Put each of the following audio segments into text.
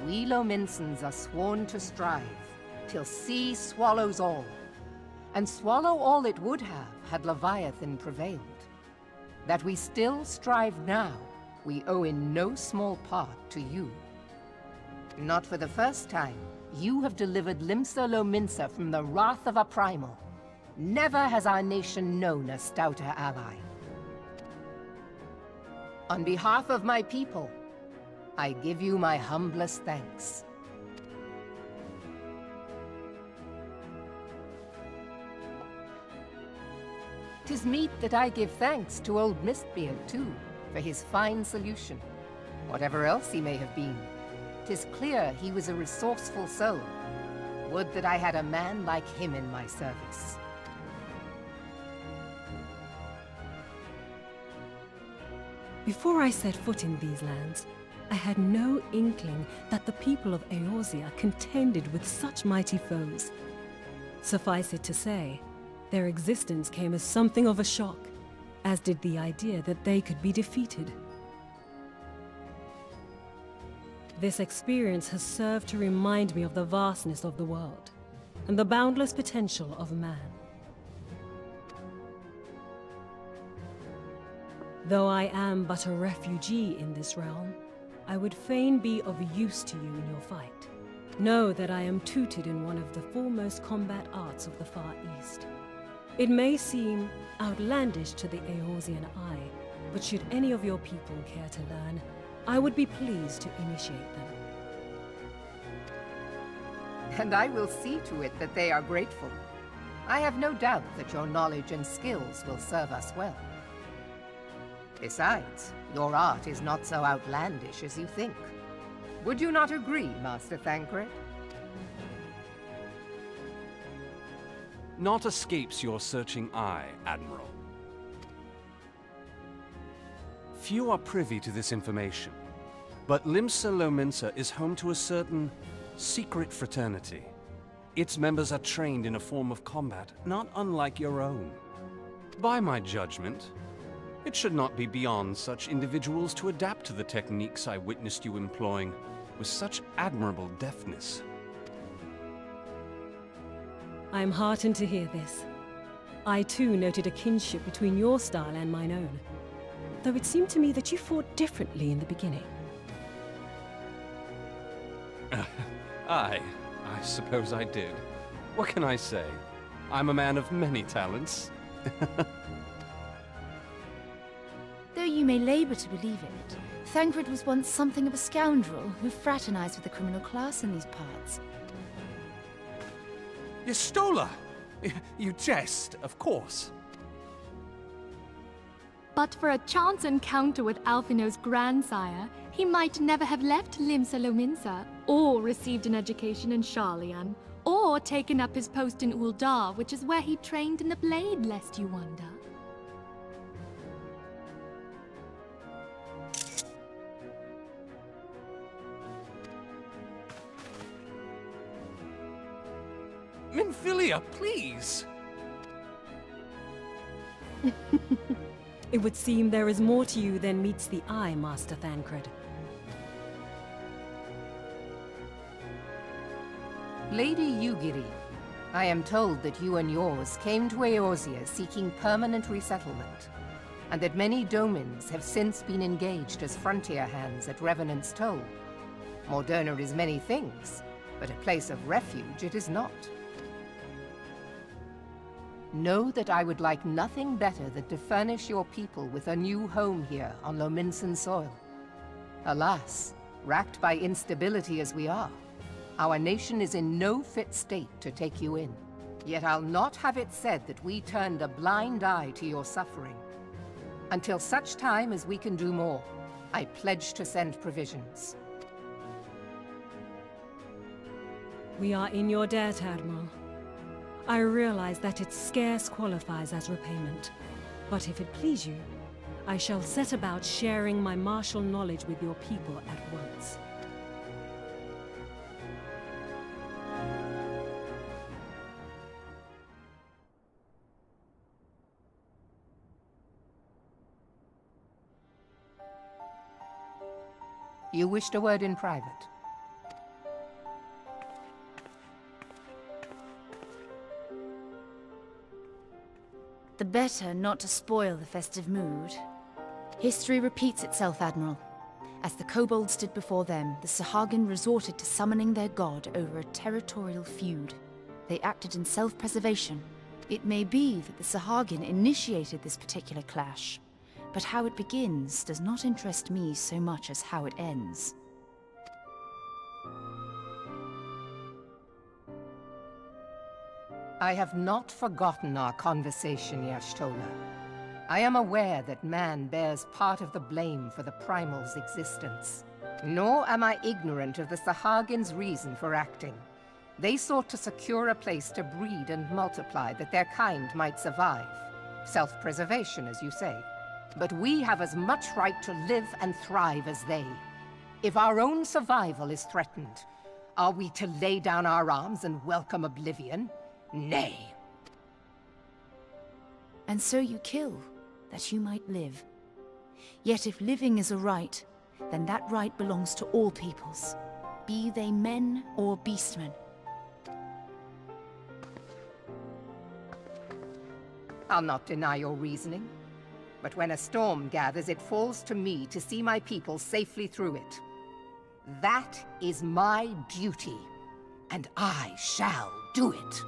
We Lominsons are sworn to strive, till sea swallows all. And swallow all it would have had Leviathan prevailed. That we still strive now, we owe in no small part to you. Not for the first time, you have delivered Limsa Lominsa from the wrath of a primal. Never has our nation known a stouter ally. On behalf of my people, I give you my humblest thanks. 'Tis meet that I give thanks to old Mistbeard, too, for his fine solution. Whatever else he may have been, 'tis clear he was a resourceful soul. Would that I had a man like him in my service. Before I set foot in these lands, I had no inkling that the people of Eorzea contended with such mighty foes. Suffice it to say, their existence came as something of a shock, as did the idea that they could be defeated. This experience has served to remind me of the vastness of the world, and the boundless potential of man. Though I am but a refugee in this realm, I would fain be of use to you in your fight. Know that I am tutored in one of the foremost combat arts of the Far East. It may seem outlandish to the Eorzean eye, but should any of your people care to learn, I would be pleased to initiate them. And I will see to it that they are grateful. I have no doubt that your knowledge and skills will serve us well. Besides, your art is not so outlandish as you think. Would you not agree, Master Thancred? Naught escapes your searching eye, Admiral. Few are privy to this information, but Limsa Lominsa is home to a certain secret fraternity. Its members are trained in a form of combat not unlike your own. By my judgment, it should not be beyond such individuals to adapt to the techniques I witnessed you employing with such admirable deftness. I am heartened to hear this. I too noted a kinship between your style and mine own, though it seemed to me that you fought differently in the beginning. I suppose I did. What can I say? I'm a man of many talents. Though you may labor to believe it, Thancred was once something of a scoundrel who fraternized with the criminal class in these parts. Yestola! You jest, of course. But for a chance encounter with Alphino's grandsire, he might never have left Limsa Lominsa, or received an education in Sharlayan, or taken up his post in Uldar, which is where he trained in the blade, lest you wonder. Minfilia, please! It would seem there is more to you than meets the eye, Master Thancred. Lady Yugiri, I am told that you and yours came to Eorzea seeking permanent resettlement, and that many domins have since been engaged as frontier hands at Revenant's Toll. Moderna is many things, but a place of refuge it is not. Know that I would like nothing better than to furnish your people with a new home here on Lominsan soil. Alas, racked by instability as we are, our nation is in no fit state to take you in. Yet I'll not have it said that we turned a blind eye to your suffering. Until such time as we can do more, I pledge to send provisions. We are in your debt, Admiral. I realize that it scarce qualifies as repayment, but if it please you, I shall set about sharing my martial knowledge with your people at once. You wished a word in private. The better not to spoil the festive mood. History repeats itself, Admiral. As the kobolds did before them, the Sahagin resorted to summoning their god over a territorial feud. They acted in self-preservation. It may be that the Sahagin initiated this particular clash, but how it begins does not interest me so much as how it ends. I have not forgotten our conversation, Y'shtola. I am aware that man bears part of the blame for the Primal's existence. Nor am I ignorant of the Sahagin's reason for acting. They sought to secure a place to breed and multiply that their kind might survive. Self-preservation, as you say. But we have as much right to live and thrive as they. If our own survival is threatened, are we to lay down our arms and welcome oblivion? Nay. And so you kill, that you might live. Yet if living is a right, then that right belongs to all peoples, be they men or beastmen. I'll not deny your reasoning. But when a storm gathers, it falls to me to see my people safely through it. That is my duty, and I shall do it.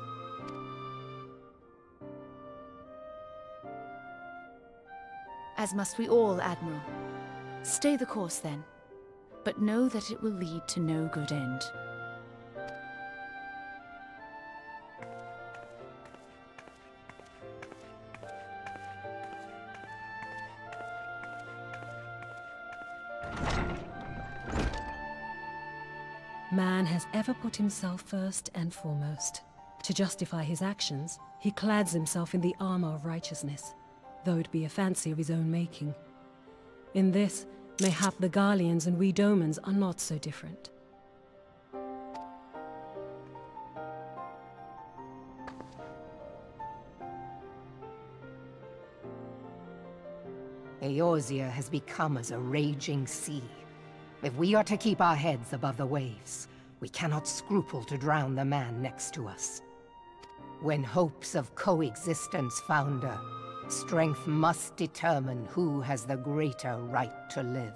As must we all, Admiral. Stay the course, then. But know that it will lead to no good end. Man has ever put himself first and foremost. To justify his actions, he clads himself in the armor of righteousness, though it be a fancy of his own making. In this, mayhap the Garleans and we Domans are not so different. Eorzea has become as a raging sea. If we are to keep our heads above the waves, we cannot scruple to drown the man next to us. When hopes of coexistence founder, strength must determine who has the greater right to live.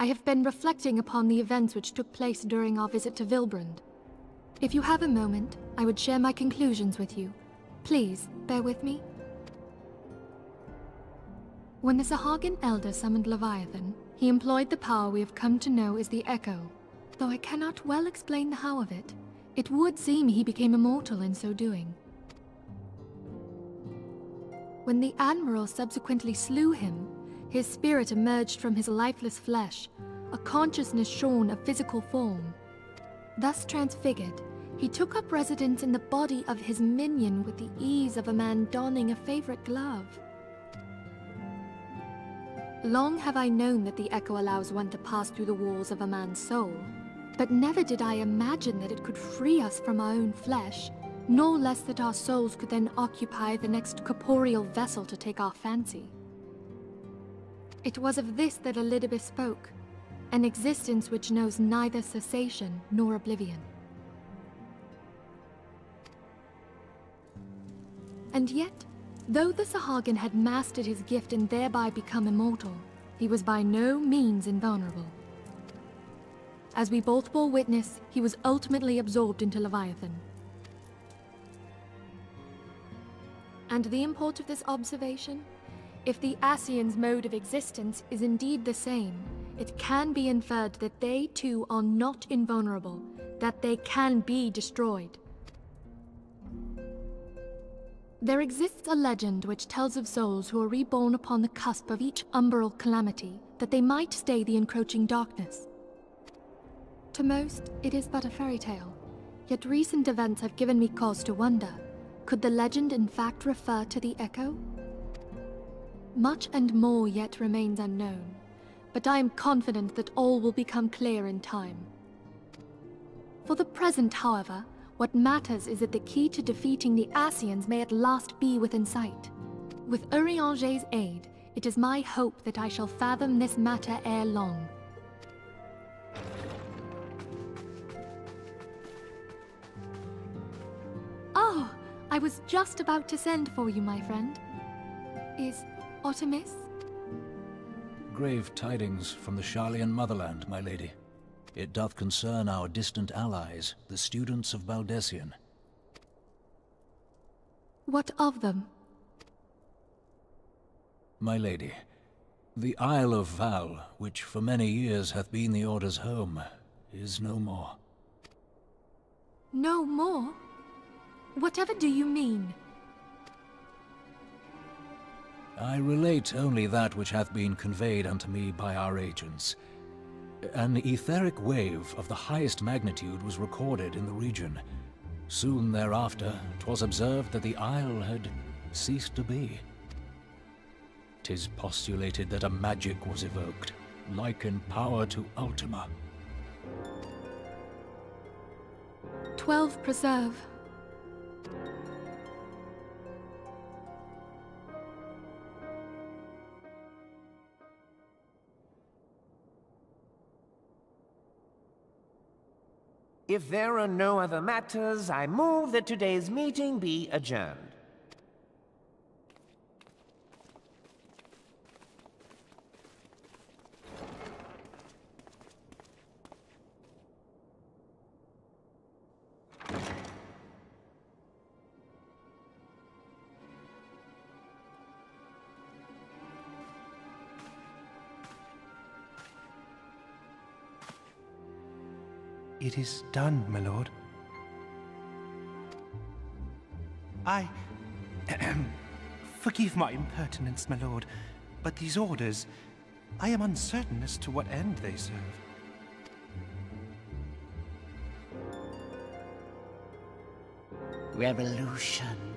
I have been reflecting upon the events which took place during our visit to Vilbrand. If you have a moment, I would share my conclusions with you. Please, bear with me. When the Sahagin Elder summoned Leviathan, he employed the power we have come to know as the Echo. Though I cannot well explain the how of it, it would seem he became immortal in so doing. When the Admiral subsequently slew him, his spirit emerged from his lifeless flesh, a consciousness shorn of physical form. Thus transfigured, he took up residence in the body of his minion with the ease of a man donning a favorite glove. Long have I known that the Echo allows one to pass through the walls of a man's soul, but never did I imagine that it could free us from our own flesh, nor less that our souls could then occupy the next corporeal vessel to take our fancy. It was of this that Elizabeth spoke, an existence which knows neither cessation nor oblivion. And yet, though the Sahagin had mastered his gift and thereby become immortal, he was by no means invulnerable. As we both bore witness, he was ultimately absorbed into Leviathan. And the import of this observation? If the Ascians' mode of existence is indeed the same, it can be inferred that they too are not invulnerable, that they can be destroyed. There exists a legend which tells of souls who are reborn upon the cusp of each umbral calamity, that they might stay the encroaching darkness. To most, it is but a fairy tale, yet recent events have given me cause to wonder, could the legend in fact refer to the Echo? Much and more yet remains unknown, but I am confident that all will become clear in time. For the present, however, what matters is that the key to defeating the Ascians may at last be within sight. With Urianger's aid, it is my hope that I shall fathom this matter ere long. Oh, I was just about to send for you, my friend. Is Artemis? Grave tidings from the Sharlayan motherland, my lady. It doth concern our distant allies, the students of Baldessian. What of them? My lady, the Isle of Val, which for many years hath been the Order's home, is no more. No more? Whatever do you mean? I relate only that which hath been conveyed unto me by our agents. An etheric wave of the highest magnitude was recorded in the region. Soon thereafter, 'twas observed that the isle had ceased to be. 'Tis postulated that a magic was evoked, like in power to Ultima. 12 preserve. If there are no other matters, I move that today's meeting be adjourned. It is done, my lord. Forgive my impertinence, my lord, but these orders, I am uncertain as to what end they serve. Revolution.